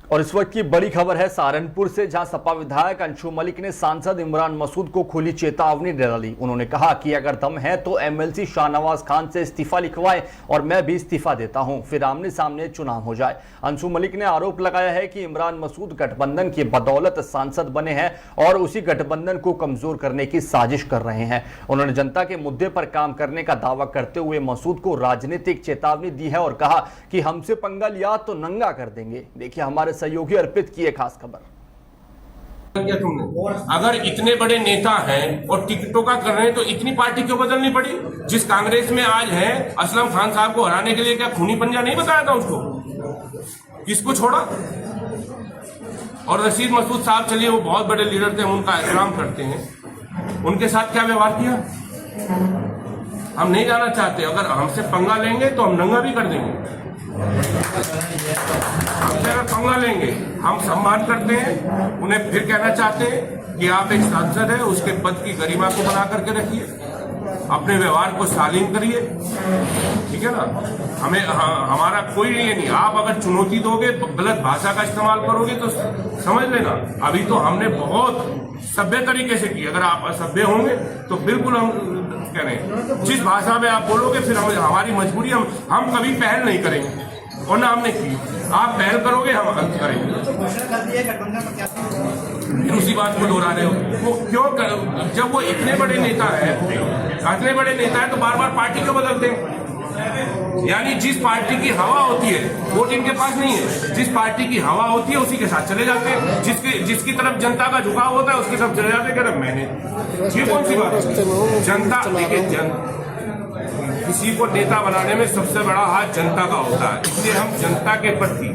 और इस वक्त की बड़ी खबर है सहारनपुर से, जहां सपा विधायक अंशु मलिक ने सांसद इमरान मसूद को खुली चेतावनी डाली। उन्होंने कहा कि अगर दम है तो एमएलसी शाहनवाज खान से इस्तीफा लिखवाए और मैं भी इस्तीफा देता हूं, फिर आमने सामने चुनाव हो जाए। अंशु मलिक ने आरोप लगाया है कि इमरान मसूद गठबंधन की बदौलत सांसद बने हैं और उसी गठबंधन को कमजोर करने की साजिश कर रहे हैं। उन्होंने जनता के मुद्दे पर काम करने का दावा करते हुए मसूद को राजनीतिक चेतावनी दी है और कहा कि हमसे पंगा लिया तो नंगा कर देंगे। देखिए हमारे सहयोगी अर्पित की एक खास खबर। क्या तुमने अगर इतने बड़े नेता हैं और टिकटों का कर रहे हैं तो इतनी पार्टी क्यों बदलनी पड़ी? जिस कांग्रेस में आज है, असलम खान साहब को हराने के लिए क्या खूनी पंजा नहीं बताया था उसको? किसको छोड़ा? और रशीद मसूद साहब, चलिए वो बहुत बड़े लीडर थे, हम उनका एहतराम करते हैं, उनके साथ क्या व्यवहार किया हम नहीं जाना चाहते। अगर हमसे पंगा लेंगे तो हम नंगा भी कर देंगे। हमसे अगर पंगा लेंगे, हम सम्मान करते हैं, उन्हें फिर कहना चाहते हैं कि आप एक सांसद है, उसके पद की गरिमा को बना करके रखिए, अपने व्यवहार को शालीन करिए, ठीक है ना। हमें हमारा कोई ये नहीं। आप अगर चुनौती दोगे, गलत भाषा का इस्तेमाल करोगे तो समझ लेना, अभी तो हमने बहुत सभ्य तरीके से की। अगर आप असभ्य होंगे तो बिल्कुल हम कह रहे हैं, जिस भाषा में आप बोलोगे फिर हमारी मजबूरी, हम कभी पहल नहीं करेंगे और ना हमने की। आप पहल करोगे, हम अंत करेंगे। फिर उसी बात को दोहरा रहे हो। वो क्यों जब वो इतने बड़े नेता है तो बार बार पार्टी क्यों बदलते हैं? यानी जिस पार्टी की हवा होती है वोट इनके पास नहीं है। जिस पार्टी की हवा होती है उसी के साथ चले जाते हैं। जिसकी तरफ जनता का झुकाव होता है उसकी तरफ चले जाते हैं। मैंने ये कौन सी बात है? जनता, देखिए, किसी को नेता बनाने में सबसे बड़ा हाथ जनता का होता है, इसलिए हम जनता के प्रति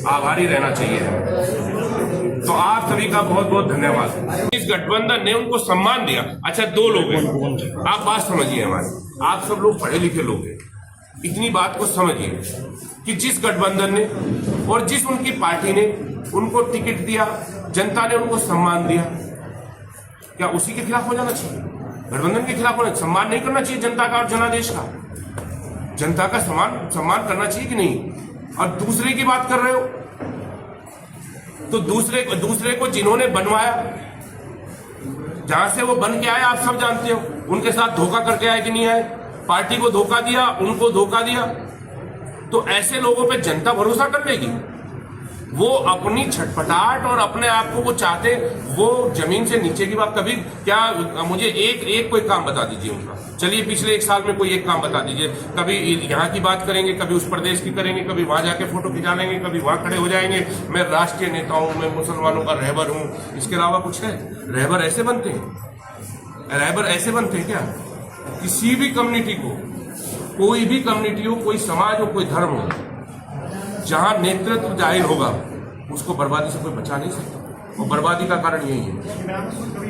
आभारी रहना चाहिए। तो आप सभी का बहुत बहुत धन्यवाद। इस गठबंधन ने उनको सम्मान दिया। अच्छा, दो लोग हैं, आप बात समझिए हमारी, आप सब लोग पढ़े लिखे लोग हैं, इतनी बात को समझिए कि जिस गठबंधन ने और जिस उनकी पार्टी ने उनको टिकट दिया, जनता ने उनको सम्मान दिया, क्या उसी के खिलाफ हो जाना चाहिए? गठबंधन के खिलाफ होना, सम्मान नहीं करना चाहिए जनता का और जनादेश का? जनता का सम्मान करना चाहिए कि नहीं? और दूसरे की बात कर रहे हो तो दूसरे को जिन्होंने बनवाया, जहां से वो बन के आए आप सब जानते हो, उनके साथ धोखा करके आए कि नहीं आए? पार्टी को धोखा दिया, उनको धोखा दिया, तो ऐसे लोगों पे जनता भरोसा कर लेगी? वो अपनी छटपटाहट और अपने आप को वो चाहते, वो जमीन से नीचे की बात कभी क्या? मुझे एक कोई काम बता दीजिए उनका। चलिए पिछले एक साल में कोई एक काम बता दीजिए। कभी यहाँ की बात करेंगे, कभी उस प्रदेश की करेंगे, कभी वहां जाके फोटो खिंचा लेंगे, कभी वहां खड़े हो जाएंगे, मैं राष्ट्रीय नेता हूं, मैं मुसलमानों का रहबर हूं। इसके अलावा कुछ है? रहबर ऐसे बनते हैं? रहबर ऐसे बनते हैं क्या? किसी भी कम्युनिटी को, कोई भी कम्युनिटी हो, कोई समाज हो, कोई धर्म हो, जहां नेतृत्व जाहिर होगा उसको बर्बादी से कोई बचा नहीं सकता, और बर्बादी का कारण यही है।